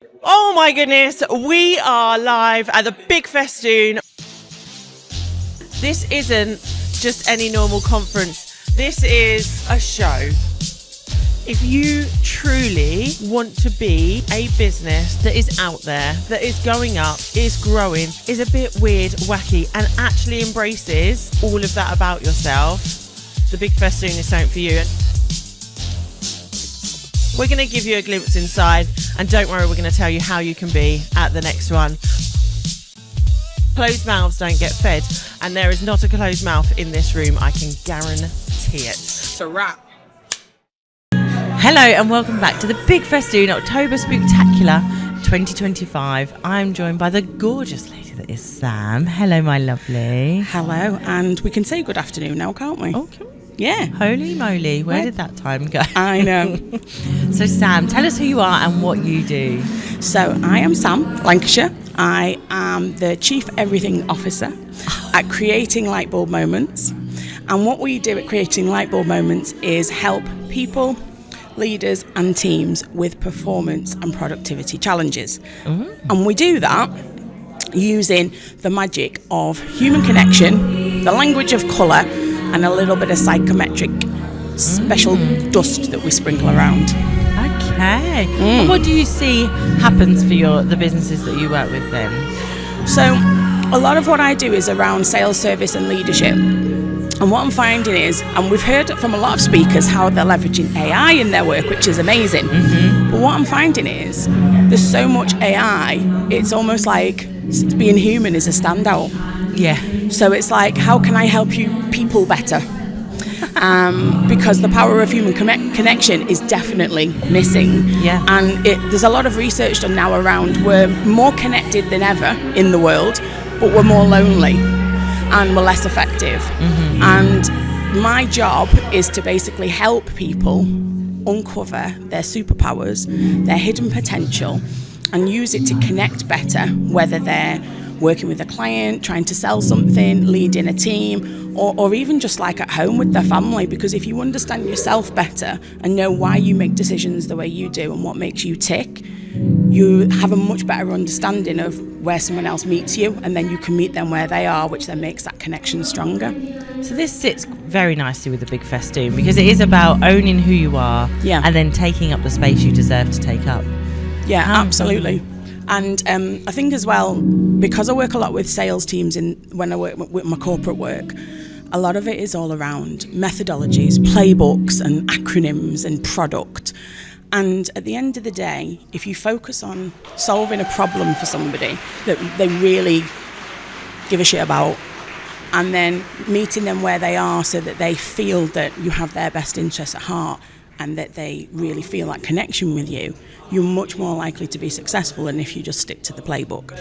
Oh my goodness, we are live at the Big Festoon. This isn't just any normal conference, this is a show. If you truly want to be a business that is out there, that is going up, is growing, is a bit weird, wacky, and actually embraces all of that about yourself, the Big Festoon is something for you. We're going to give you a glimpse inside, and don't worry, we're going to tell you how you can be at the next one. Closed mouths don't get fed, and there is not a closed mouth in this room, I can guarantee it. It's a wrap. Hello and welcome back to the Big Festoon October Spooktacular 2025. I'm joined by the gorgeous lady that is Sam. Hello, my lovely. Hello, and we can say good afternoon now, can't we? Oh, can we? Yeah. Holy moly, where did that time go? I know. So Sam, tell us who you are and what you do. So I am Sam Lancashire. I am the Chief Everything Officer at Creating Lightbulb Moments. And what we do at Creating Lightbulb Moments is help people, leaders and teams with performance and productivity challenges. And we do that using the magic of human connection, the language of colour, and a little bit of psychometric special dust that we sprinkle around. Okay. And what do you see happens for the businesses that you work with then? So a lot of what I do is around sales, service and leadership. And what I'm finding is, and we've heard from a lot of speakers how they're leveraging AI in their work, which is amazing. But what I'm finding is there's so much AI, it's almost like being human is a standout. Yeah. So it's like, how can I help you people better? Because the power of human connection is definitely missing. Yeah. And there's a lot of research done now around we're more connected than ever in the world, but we're more lonely and we're less effective. And my job is to basically help people uncover their superpowers, their hidden potential, and use it to connect better, whether they're working with a client, trying to sell something, leading a team, or even just like at home with their family. Because if you understand yourself better and know why you make decisions the way you do and what makes you tick, you have a much better understanding of where someone else meets you, and then you can meet them where they are, which then makes that connection stronger. So this sits very nicely with the Big Festoon because it is about owning who you are and then taking up the space you deserve to take up. Yeah, absolutely. And I think as well, because I work a lot with sales teams when I work with my corporate work, a lot of it is all around methodologies, playbooks and acronyms and product. And at the end of the day, if you focus on solving a problem for somebody that they really give a shit about, and then meeting them where they are so that they feel that you have their best interests at heart and that they really feel that connection with you, you're much more likely to be successful than if you just stick to the playbook.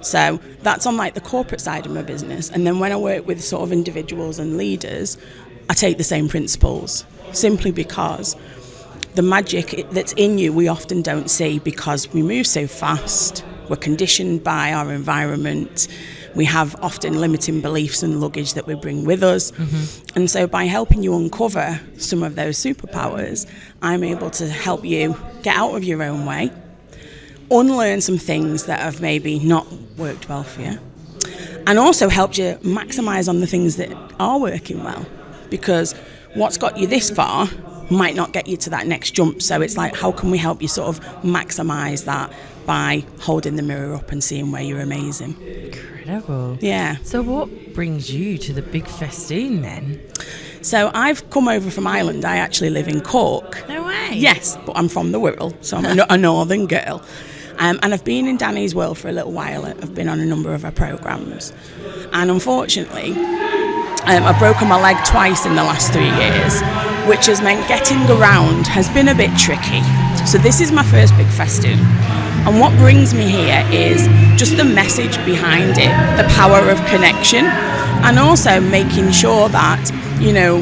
So that's on like the corporate side of my business. And then when I work with sort of individuals and leaders, I take the same principles, simply because the magic that's in you we often don't see because we move so fast, we're conditioned by our environment, we have often limiting beliefs and luggage that we bring with us. And so by helping you uncover some of those superpowers, I'm able to help you get out of your own way, unlearn some things that have maybe not worked well for you, and also help you maximise on the things that are working well, because what's got you this far might not get you to that next jump. So it's like, how can we help you sort of maximise that by holding the mirror up and seeing where you're amazing. Incredible. Yeah. So what brings you to the Big Festoon then? So I've come over from Ireland. I actually live in Cork. No way. Yes, but I'm from the Wirral, so I'm a northern girl. And I've been in Danny's world for a little while. I've been on a number of her programmes. And unfortunately, I've broken my leg twice in the last 3 years, which has meant getting around has been a bit tricky. So this is my first Big Festoon. And what brings me here is just the message behind it, the power of connection, and also making sure that, you know,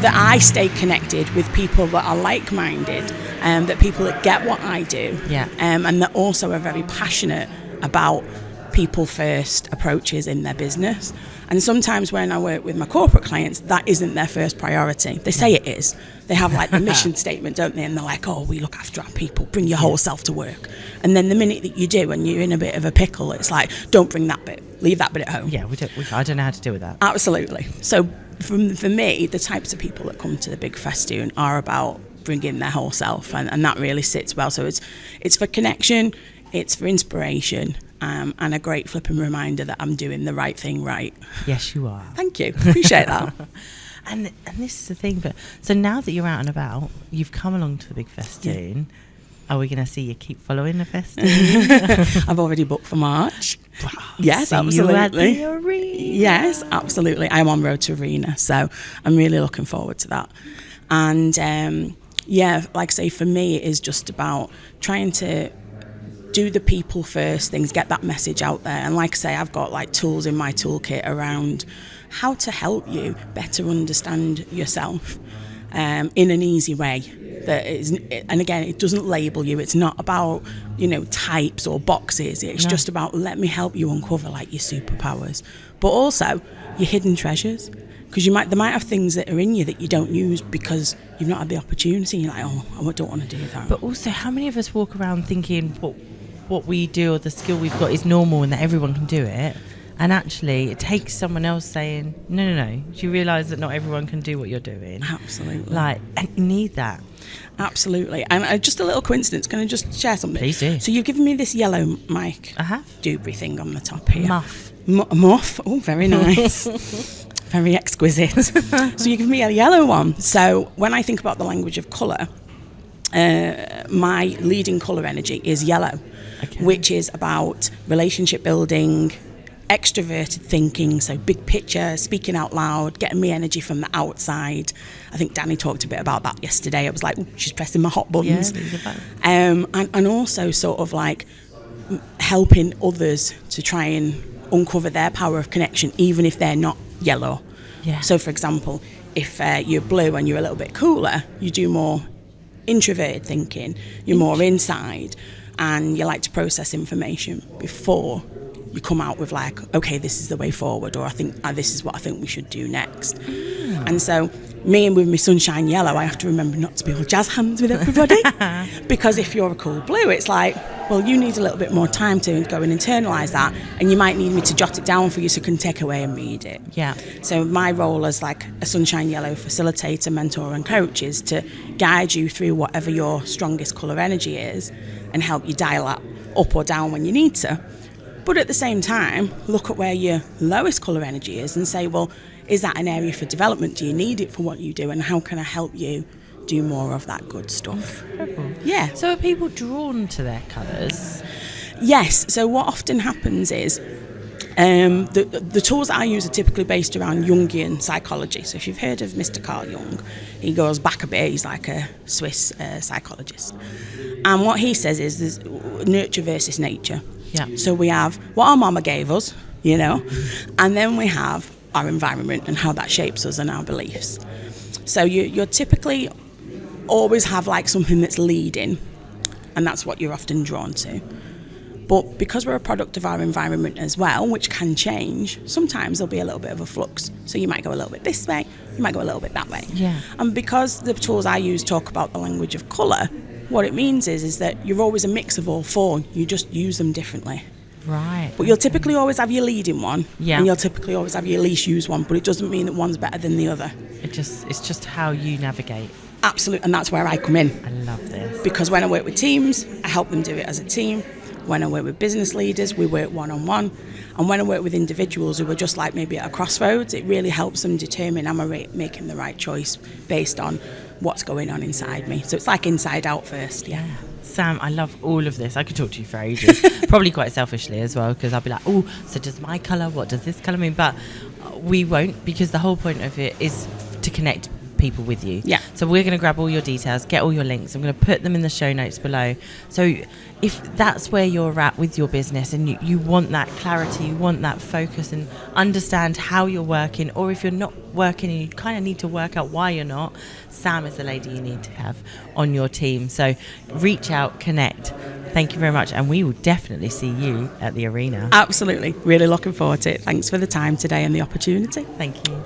that I stay connected with people that are like-minded, that people that get what I do, and that also are very passionate about people first approaches in their business. And sometimes when I work with my corporate clients, that isn't their first priority. They say it is. They have like the mission statement, don't they? And they're like, oh, we look after our people, bring your whole self to work. And then the minute that you do and you're in a bit of a pickle, it's like, don't bring that bit, leave that bit at home. Yeah, I don't know how to deal with that. Absolutely. So for me, the types of people that come to the Big Festoon are about bringing their whole self, and that really sits well. So it's for connection, it's for inspiration, and a great flipping reminder that I'm doing the right thing right. Yes, you are. Thank you. Appreciate that. And this is the thing, but so now that you're out and about, you've come along to the Big Festoon. Yeah. Are we going to see you keep following the Festoon? I've already booked for March. Wow. Yes, absolutely. You at the arena. Yes, absolutely. I'm on road to arena, so I'm really looking forward to that. And like I say, for me, it is just about trying to do the people first things, get that message out there. And like I say, I've got like tools in my toolkit around how to help you better understand yourself in an easy way. And again, it doesn't label you. It's not about, types or boxes. It's just about, let me help you uncover like your superpowers, but also your hidden treasures. Because they might have things that are in you that you don't use because you've not had the opportunity. You're like, oh, I don't want to do that. But also, how many of us walk around thinking what we do or the skill we've got is normal and that everyone can do it? And actually, it takes someone else saying, no. Do you realise that not everyone can do what you're doing? Absolutely. And you need that. Absolutely. And just a little coincidence, can I just share something? Please do. So you've given me this yellow mic. I have. Doobrey thing on the top here. Muff. Muff. Oh, very nice. Very exquisite. So you give me a yellow one. So when I think about the language of colour, my leading colour energy is yellow, which is about relationship building, extroverted thinking, so big picture, speaking out loud, getting me energy from the outside. I think Danny talked a bit about that yesterday. I was like, she's pressing my hot buttons. Yeah, and also sort of like helping others to try and uncover their power of connection, even if they're not yellow. Yeah. So for example, if you're blue and you're a little bit cooler, you do more introverted thinking, you're more inside, and you like to process information before you come out with like, okay, this is the way forward, or I think this is what I think we should do next. And so me and with my sunshine yellow, I have to remember not to be all jazz hands with everybody. Because if you're a cool blue, it's like, well, you need a little bit more time to go and internalise that, and you might need me to jot it down for you so you can take away and read it. Yeah. So my role as like a sunshine yellow facilitator, mentor and coach is to guide you through whatever your strongest colour energy is and help you dial that up or down when you need to. But at the same time, look at where your lowest colour energy is and say, well, is that an area for development? Do you need it for what you do? And how can I help you do more of that good stuff? Incredible. Yeah. So are people drawn to their colours? Yes. So what often happens is the tools that I use are typically based around Jungian psychology. So if you've heard of Mr. Carl Jung, he goes back a bit. He's like a Swiss psychologist. And what he says is there's nurture versus nature. Yeah. So we have what our mama gave us, and then we have our environment and how that shapes us and our beliefs. So you're typically always have like something that's leading, and that's what you're often drawn to. But because we're a product of our environment as well, which can change, sometimes there'll be a little bit of a flux. So you might go a little bit this way, you might go a little bit that way. Yeah. And because the tools I use talk about the language of colour, what it means is that you're always a mix of all four. You just use them differently. Right. But you'll typically always have your leading one, yeah, and you'll typically always have your least used one, but it doesn't mean that one's better than the other. It's just how you navigate. Absolutely, and that's where I come in. I love this. Because when I work with teams, I help them do it as a team. When I work with business leaders, we work one-on-one. And when I work with individuals who are just like maybe at a crossroads, it really helps them determine, am I making the right choice based on what's going on inside me. So it's like inside out first, yeah. Sam, I love all of this. I could talk to you for ages. Probably quite selfishly as well, because I'll be like, oh, so does my colour, what does this colour mean? But we won't, because the whole point of it is to connect people with you. Yeah. So we're going to grab all your details, get all your links. I'm going to put them in the show notes below. So if that's where you're at with your business and you want that clarity, you want that focus and understand how you're working, or if you're not working and you kind of need to work out why you're not, Sam is the lady you need to have on your team. So reach out, connect. Thank you very much, and we will definitely see you at the arena. Absolutely. Really looking forward to it. Thanks for the time today and the opportunity. Thank you.